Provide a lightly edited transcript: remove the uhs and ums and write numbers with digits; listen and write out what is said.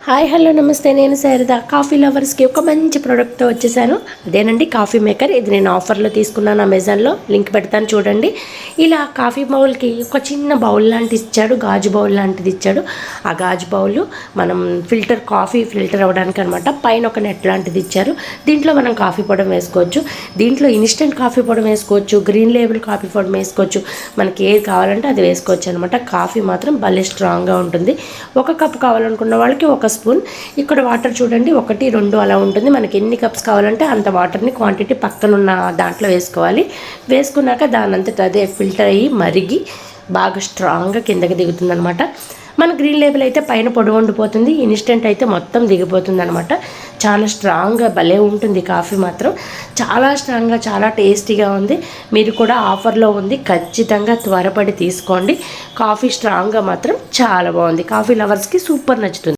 Hi hello నమస్తే, నేను Sharada. Coffee లవర్స్కి ఒక మంచి ప్రోడక్ట్తో వచ్చేసాను. అదేనండి కాఫీ మేకర్. ఇది నేను ఆఫర్లో తీసుకున్నాను, అమెజాన్లో. లింక్ పెడతాను చూడండి. ఇలా కాఫీ బౌల్కి ఒక చిన్న బౌల్ లాంటిది ఇచ్చాడు, గాజు బౌల్ లాంటిది ఇచ్చాడు. ఆ గాజు బౌల్ మనం కాఫీ ఫిల్టర్ అవ్వడానికి అనమాట. పైన ఒక నెట్ లాంటిది ఇచ్చారు. దీంట్లో మనం కాఫీ పొడి వేసుకోవచ్చు. దీంట్లో ఇన్స్టెంట్ కాఫీ పొడి వేసుకోవచ్చు, గ్రీన్ లేబుల్ కాఫీ పొడి వేసుకోవచ్చు. మనకి ఏది కావాలంటే అది వేసుకోవచ్చు అనమాట. కాఫీ మాత్రం భలే స్ట్రాంగ్గా ఉంటుంది. ఒక కప్ కావాలనుకున్న వాళ్ళకి ఒక స్పూన్. ఇక్కడ వాటర్ చూడండి, 1, 2 అలా ఉంటుంది. మనకి ఎన్ని కప్స్ కావాలంటే అంత వాటర్ని క్వాంటిటీ పక్కనున్న దాంట్లో వేసుకోవాలి. వేసుకున్నాక దానంతట అదే ఫిల్టర్ అయ్యి మరిగి బాగా స్ట్రాంగ్గా కిందకి దిగుతుంది అనమాట. మన గ్రీన్ లేబుల్ అయితే పైన పొడి వండిపోతుంది, ఇన్స్టెంట్ అయితే మొత్తం దిగిపోతుంది అనమాట. చాలా స్ట్రాంగ్గా భలే ఉంటుంది కాఫీ మాత్రం. చాలా స్ట్రాంగ్గా, చాలా టేస్టీగా ఉంది. మీరు కూడా ఆఫర్లో ఉంది, ఖచ్చితంగా త్వరపడి తీసుకోండి. కాఫీ స్ట్రాంగ్గా మాత్రం చాలా బాగుంది. కాఫీ లవర్స్కి సూపర్ నచ్చుతుంది.